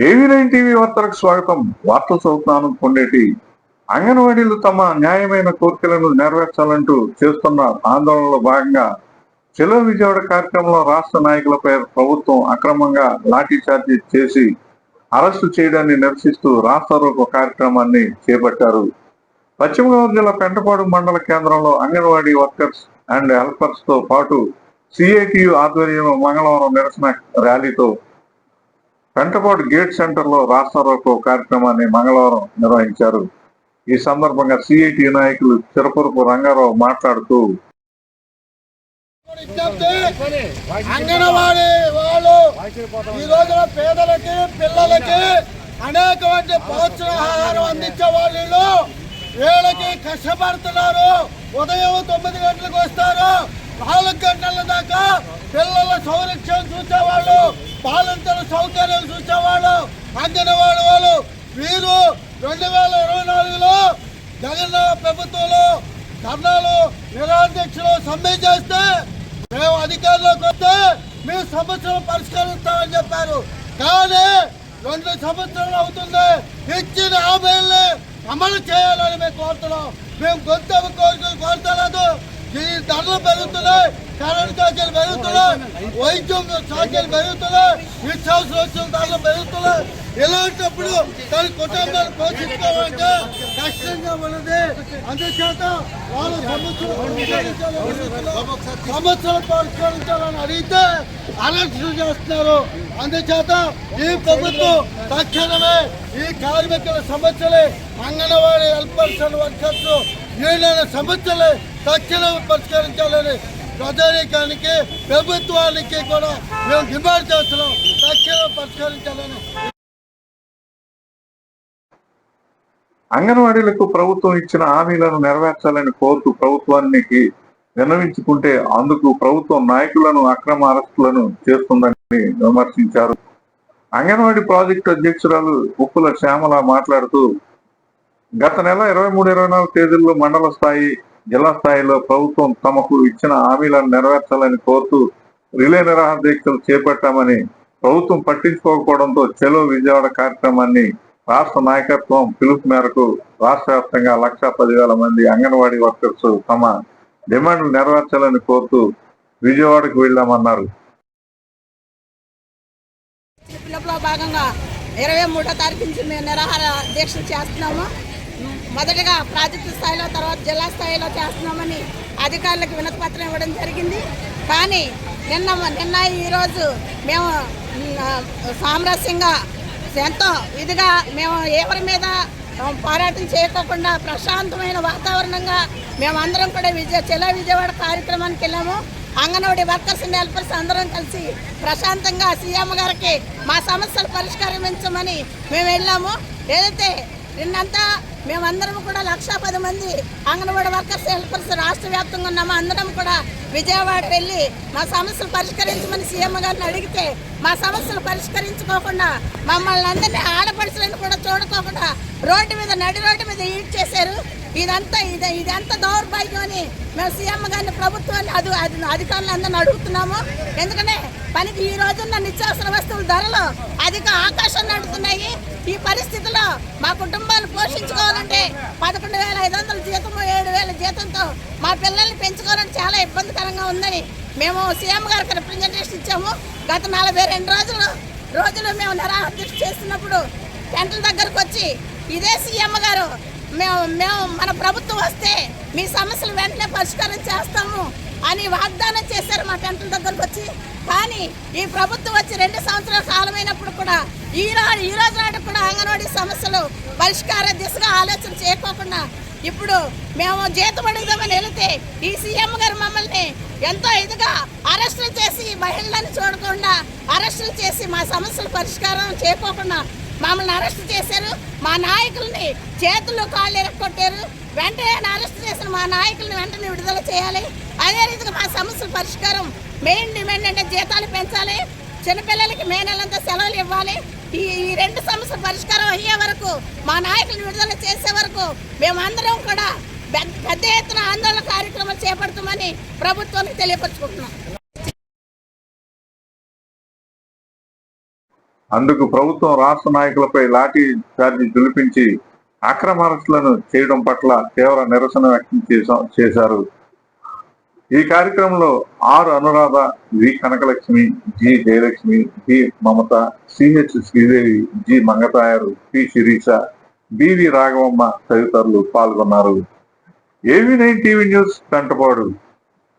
AV9 TV వార్తలకు స్వాగతం. వార్తలు చదువుతున్నాను కొండేటి. అంగన్వాడీలు తమ న్యాయమైన కోరికలను నెరవేర్చాలంటూ చేస్తున్న ఆందోళనలో భాగంగా చలో విజయవాడ కార్యక్రమంలో రాష్ట్ర నాయకులపై ప్రభుత్వం అక్రమంగా లాఠీచార్జీ చేసి అరెస్టు చేయడాన్ని నిరసిస్తూ రాస్తారోకో కార్యక్రమాన్ని చేపట్టారు. పశ్చిమ గోదావరి జిల్లా పెంటపాడు మండల కేంద్రంలో అంగన్వాడీ వర్కర్స్ అండ్ హెల్పర్స్ తో పాటు CITU ఆధ్వర్యంలో మంగళవారం నిరసన ర్యాలీతో పెంటపాడు గేట్ సెంటర్ లో రాస్తారోకో కార్యక్రమాన్ని మంగళవారం నిర్వహించారు. ఈ సందర్భంగా CITU నాయకులు చిరపురపు రంగారావు మాట్లాడుతూ అంగన్వాడీ వాళ్ళు ఈ రోజున పేదలకి పిల్లలకి అనేకమంది పౌష్టికాహారం అందించే వాళ్ళు వీళ్ళకి కష్టపడుతున్నారు. ఉదయం 9 గంటలకు వస్తారు, 4 గంటల దాకా పిల్లల సంరక్షణ చూసేవాళ్ళు, పాలంతర సౌకర్యాలు చూసేవాళ్ళు అంగన్వాడీ వాళ్ళు. వీరు 2024లో జగన్ ప్రభుత్వంలో ధర్నాలు నిరాధ్యక్షులు సమ్మె చేస్తే మేము అధికారంలోకి వస్తే మీ సమస్యలు పరిష్కరిస్తామని చెప్పారు. కానీ 2 సంవత్సరాలు అవుతుంది. ఇచ్చిన హామీల్ని అమలు చేయాలని మేము కోరుతున్నాం. మేము గొంతు కోరికలు కోరతలేదు. ఈ ధరలు పెరుగుతున్నాయి, కరెంట్ ఛార్జీలు పెరుగుతున్నాయి, వైద్యం ఛార్జీలు పెరుగుతున్నాయి, నిత్యావసర వస్తువుల ధరలు పెరుగుతున్నాయి. ఇలాంటప్పుడు తన కుటుంబాన్ని పోషించుకోవాలంటే కష్టంగా ఉన్నది. అందుచేత వాళ్ళ సమస్యలు పరిష్కరించాలని అడిగితే అరెస్టు చేస్తున్నారు. అందుచేత ఈ ప్రభుత్వం తక్షణమే ఈ కార్మికుల సమస్యలే, అంగన్వాడీ హెల్పర్స్ అండ్ వర్కర్స్ ఏదైనా సమస్యలే తక్షణం పరిష్కరించాలని ప్రజానీకానికి ప్రభుత్వానికి కూడా మేము డిమాండ్ చేస్తున్నాం. తక్షణం పరిష్కరించాలని. అంగన్వాడీలకు ప్రభుత్వం ఇచ్చిన హామీలను నెరవేర్చాలని కోరుతూ ప్రభుత్వానికి విన్నవించుకుంటే అందుకు ప్రభుత్వం నాయకులను అక్రమ అరెస్టులను చేస్తుందని విమర్శించారు. అంగన్వాడీ ప్రాజెక్టు అధ్యక్షురాలు ఉప్పుల శ్యామల మాట్లాడుతూ గత నెల 23-24 తేదీల్లో మండల స్థాయి, జిల్లా స్థాయిలో ప్రభుత్వం తమకు ఇచ్చిన హామీలను నెరవేర్చాలని కోరుతూ రిలే నిరాహార దీక్షలు చేపట్టామని, ప్రభుత్వం పట్టించుకోకపోవడంతో చలో విజయవాడ కార్యక్రమాన్ని రాష్ట్ర నాయకత్వం పిలుపు మేరకు రాష్ట్ర వ్యాప్తంగా 1,10,000 మంది అంగన్వాడీ వర్కర్స్ తమ డిమాండ్లు నెరవేర్చాలని కోరుతూ విజయవాడకు వెళ్లామన్నారు. భాగంగా 23వ తారీఖు నుంచి మేము నిరాహార దీక్షలు చేస్తున్నాము. మొదటిగా ప్రాజెక్టు స్థాయిలో, తర్వాత జిల్లా స్థాయిలో చేస్తున్నామని అధికారులకు వినతి పత్రం ఇవ్వడం జరిగింది. కానీ నిన్న ఈరోజు మేము సామరస్యంగా ఎంతో ఇదిగా మేము ఎవరి మీద పోరాటం చేయకోకుండా ప్రశాంతమైన వాతావరణంగా మేమందరం కూడా చలో విజయవాడ కార్యక్రమానికి వెళ్ళాము. అంగన్వాడీ వర్కర్స్ అండ్ హెల్పర్స్ అందరం కలిసి ప్రశాంతంగా సీఎం గారికి మా సమస్యలు పరిష్కరించమని మేము వెళ్ళాము. ఏదైతే నిన్నంతా మేమందరం కూడా 110 మంది అంగన్వాడీ వర్కర్స్ హెల్పర్స్ రాష్ట్ర వ్యాప్తంగా ఉన్నాము. అందరం కూడా విజయవాడ వెళ్ళి మా సమస్యలు పరిష్కరించమని సీఎం గారిని అడిగితే మా సమస్యలు పరిష్కరించుకోకుండా మమ్మల్ని అందరినీ ఆడపడుచులను కూడా చూడుకోకుండా నడి రోడ్డు మీద ఈడ్ చేశారు. ఇదంతా దౌర్భాగ్యం అని మేము సీఎం గారిని, ప్రభుత్వాన్ని, అధికారులు అందరిని అడుగుతున్నాము. ఎందుకంటే పనికి ఈ రోజున్న నిత్యావసర వస్తువుల ధరలు అధిక ఆకాశాన్ని అంటున్నాయి. ఈ పరిస్థితిలో మా కుటుంబాన్ని పోషించుకోవాలంటే 11,500 జీతము, 7,000 జీతంతో మా పిల్లల్ని పెంచుకోవాలంటే చాలా ఇబ్బందికరంగా ఉందని మేము సీఎం గారికి రిప్రజెంటేషన్ ఇచ్చాము. గత 42 రోజులు మేము నిరాహార దీక్ష చేస్తున్నప్పుడు టెంట్ల దగ్గరకు వచ్చి ఇదే సీఎం గారు మేము మన ప్రభుత్వం వస్తే మీ సమస్యలు వెంటనే పరిష్కారం చేస్తాము అని వాగ్దానం చేశారు మా టెంట్ల దగ్గరకు వచ్చి. కానీ ఈ ప్రభుత్వం వచ్చి 2 సంవత్సరాల కాలమైనప్పుడు కూడా ఈ రోజు నాటికి కూడా అంగన్వాడీ సమస్యలు పరిష్కార దిశగా ఆలోచన చేయకోకుండా ఇప్పుడు మేము జీతం అడుగుదామని వెళితే ఈ సీఎం గారు మమ్మల్ని ఎంతో ఇదిగా అరెస్టులు చేసి, మహిళలను చూడకుండా అరెస్టులు చేసి మా సమస్యలు పరిష్కారం చేయకోకుండా మమ్మల్ని అరెస్ట్ చేశారు. మా నాయకుల్ని చేతులు కాళ్ళు ఎరక్కొట్టారు. వెంటనే అరెస్ట్ చేసిన మా నాయకుల్ని వెంటనే విడుదల చేయాలి. అదే రీతిగా మా సమస్యల పరిష్కారం మెయిన్ డిమాండ్ అంటే జీతాలు పెంచాలి, చిన్నపిల్లలకి మే నెలంతా సెలవులు ఇవ్వాలి. ఈ 2 సమస్యల పరిష్కారం అయ్యే వరకు, మా నాయకులను విడుదల చేసే వరకు మేమందరం కూడా పెద్ద ఎత్తున ఆందోళన కార్యక్రమాలు చేపడతామని ప్రభుత్వానికి తెలియపరుచుకుంటున్నాం. అందుకు ప్రభుత్వం రాష్ట్ర నాయకులపై లాఠీ చార్జీ జులిపించి అక్రమ అరెస్టులను చేయడం పట్ల తీవ్ర నిరసన వ్యక్తం చేశారు. ఈ కార్యక్రమంలో R Anuradha, V Kanakalakshmi, G Jayalakshmi, B Mamata, CH Sridevi, G Mangatayaru, P Sirisha, BV Raghavamma తదితరులు పాల్గొన్నారు. AV9 TV news Kantapadu.